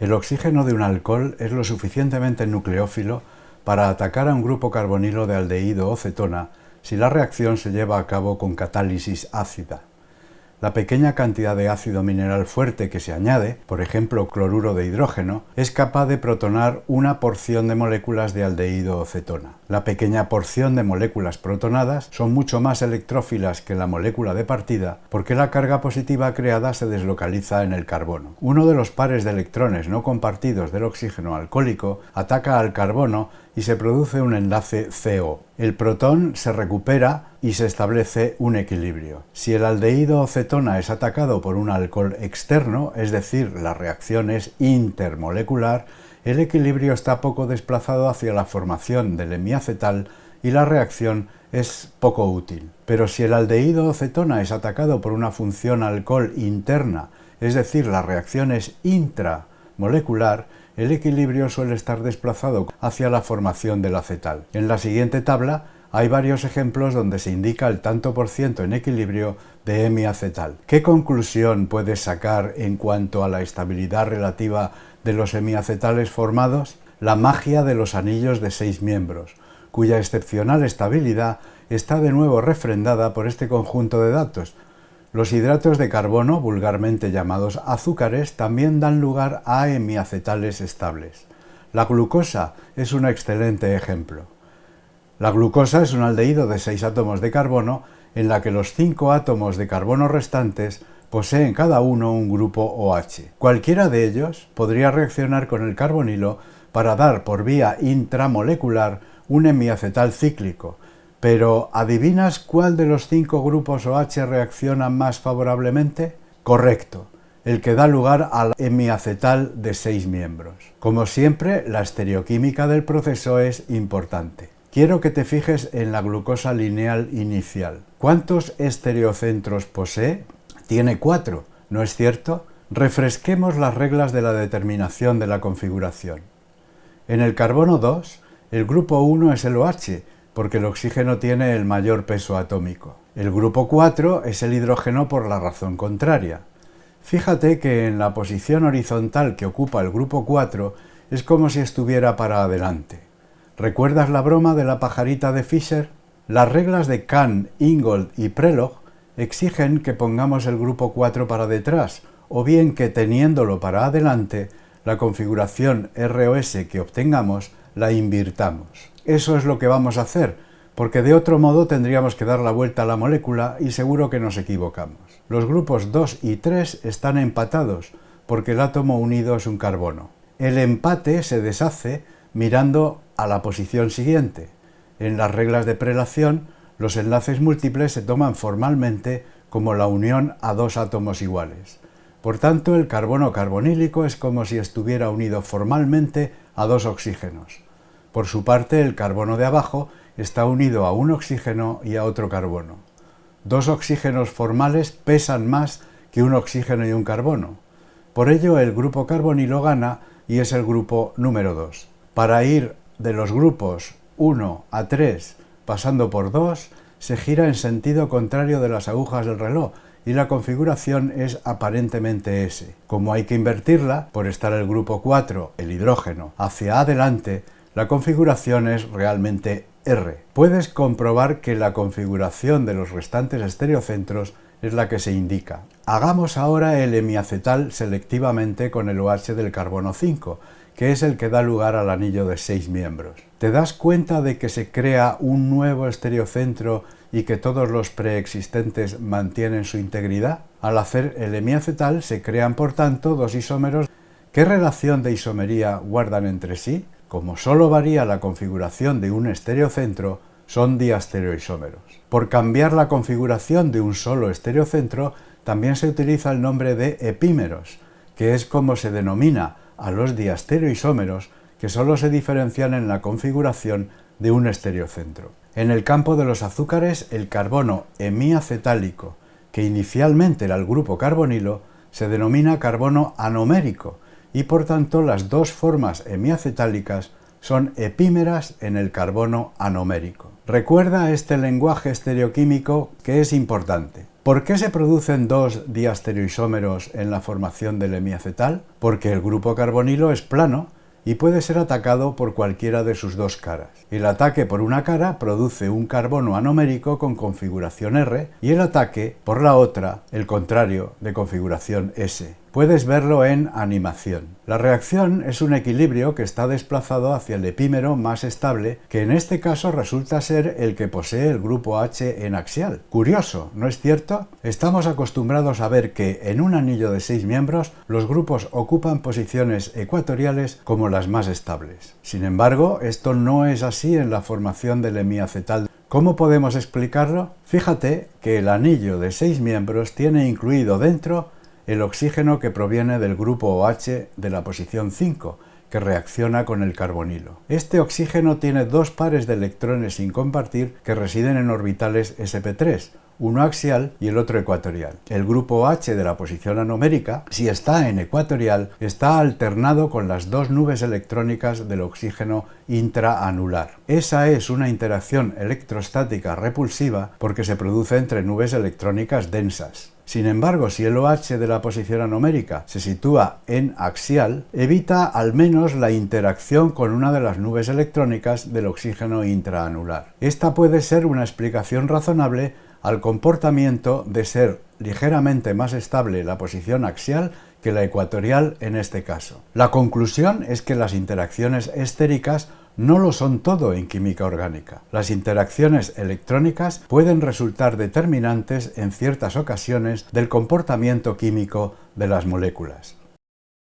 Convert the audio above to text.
El oxígeno de un alcohol es lo suficientemente nucleófilo para atacar a un grupo carbonilo de aldehído o cetona si la reacción se lleva a cabo con catálisis ácida. La pequeña cantidad de ácido mineral fuerte que se añade, por ejemplo cloruro de hidrógeno, es capaz de protonar una porción de moléculas de aldehído o cetona. La pequeña porción de moléculas protonadas son mucho más electrófilas que la molécula de partida porque la carga positiva creada se deslocaliza en el carbono. Uno de los pares de electrones no compartidos del oxígeno alcohólico ataca al carbono y se produce un enlace CO. El protón se recupera y se establece un equilibrio. Si el aldehído o cetona es atacado por un alcohol externo, es decir, la reacción es intermolecular, el equilibrio está poco desplazado hacia la formación del hemiacetal y la reacción es poco útil. Pero si el aldehído o cetona es atacado por una función alcohol interna, es decir, la reacción es intramolecular, el equilibrio suele estar desplazado hacia la formación del acetal. En la siguiente tabla hay varios ejemplos donde se indica el tanto por ciento en equilibrio de hemiacetal. ¿Qué conclusión puedes sacar en cuanto a la estabilidad relativa de los hemiacetales formados? La magia de los anillos de 6 miembros, cuya excepcional estabilidad está de nuevo refrendada por este conjunto de datos. Los hidratos de carbono, vulgarmente llamados azúcares, también dan lugar a hemiacetales estables. La glucosa es un excelente ejemplo. La glucosa es un aldehído de 6 átomos de carbono en la que los 5 átomos de carbono restantes poseen cada uno un grupo OH. Cualquiera de ellos podría reaccionar con el carbonilo para dar por vía intramolecular un hemiacetal cíclico. Pero, ¿adivinas cuál de los 5 grupos OH reacciona más favorablemente? Correcto, el que da lugar al hemiacetal de 6 miembros. Como siempre, la estereoquímica del proceso es importante. Quiero que te fijes en la glucosa lineal inicial. ¿Cuántos estereocentros posee? Tiene 4, ¿no es cierto? Refresquemos las reglas de la determinación de la configuración. En el carbono 2, el grupo 1 es el OH, porque el oxígeno tiene el mayor peso atómico. El grupo 4 es el hidrógeno por la razón contraria. Fíjate que en la posición horizontal que ocupa el grupo 4 es como si estuviera para adelante. ¿Recuerdas la broma de la pajarita de Fisher? Las reglas de Kahn, Ingold y Prelog exigen que pongamos el grupo 4 para detrás, o bien que teniéndolo para adelante, la configuración ROS que obtengamos la invirtamos. Eso es lo que vamos a hacer, porque de otro modo tendríamos que dar la vuelta a la molécula y seguro que nos equivocamos. Los grupos 2 y 3 están empatados, porque el átomo unido es un carbono. El empate se deshace mirando a la posición siguiente. En las reglas de prelación, los enlaces múltiples se toman formalmente como la unión a 2 átomos iguales. Por tanto, el carbono carbonílico es como si estuviera unido formalmente a 2 oxígenos. Por su parte, el carbono de abajo está unido a un oxígeno y a otro carbono. 2 oxígenos formales pesan más que un oxígeno y un carbono. Por ello, el grupo carbonilo gana y es el grupo número 2. Para ir de los grupos 1 a 3 pasando por 2, se gira en sentido contrario de las agujas del reloj y la configuración es aparentemente S. Como hay que invertirla, por estar el grupo 4, el hidrógeno, hacia adelante, la configuración es realmente R. Puedes comprobar que la configuración de los restantes estereocentros es la que se indica. Hagamos ahora el hemiacetal selectivamente con el OH del carbono 5, que es el que da lugar al anillo de 6 miembros. ¿Te das cuenta de que se crea un nuevo estereocentro y que todos los preexistentes mantienen su integridad? Al hacer el hemiacetal se crean, por tanto, 2 isómeros. ¿Qué relación de isomería guardan entre sí? Como solo varía la configuración de un estereocentro, son diastereoisómeros. Por cambiar la configuración de un solo estereocentro, también se utiliza el nombre de epímeros, que es como se denomina a los diastereoisómeros que solo se diferencian en la configuración de un estereocentro. En el campo de los azúcares, el carbono hemiacetálico, que inicialmente era el grupo carbonilo, se denomina carbono anomérico y por tanto las 2 formas hemiacetálicas son epímeras en el carbono anomérico. Recuerda este lenguaje estereoquímico que es importante. ¿Por qué se producen dos diastereoisómeros en la formación del hemiacetal? Porque el grupo carbonilo es plano y puede ser atacado por cualquiera de sus dos caras. El ataque por una cara produce un carbono anomérico con configuración R y el ataque por la otra, el contrario, de configuración S. Puedes verlo en animación. La reacción es un equilibrio que está desplazado hacia el epímero más estable, que en este caso resulta ser el que posee el grupo H en axial. Curioso, ¿no es cierto? Estamos acostumbrados a ver que en un anillo de 6 miembros los grupos ocupan posiciones ecuatoriales como las más estables. Sin embargo, esto no es así en la formación del hemiacetal. ¿Cómo podemos explicarlo? Fíjate que el anillo de 6 miembros tiene incluido dentro el oxígeno que proviene del grupo OH de la posición 5, que reacciona con el carbonilo. Este oxígeno tiene dos pares de electrones sin compartir que residen en orbitales sp3, uno axial y el otro ecuatorial. El grupo OH de la posición anomérica, si está en ecuatorial, está alternado con las dos nubes electrónicas del oxígeno intraanular. Esa es una interacción electrostática repulsiva porque se produce entre nubes electrónicas densas. Sin embargo, si el OH de la posición anomérica se sitúa en axial, evita al menos la interacción con una de las nubes electrónicas del oxígeno intraanular. Esta puede ser una explicación razonable al comportamiento de ser ligeramente más estable la posición axial que la ecuatorial en este caso. La conclusión es que las interacciones estéricas no lo son todo en química orgánica. Las interacciones electrónicas pueden resultar determinantes en ciertas ocasiones del comportamiento químico de las moléculas.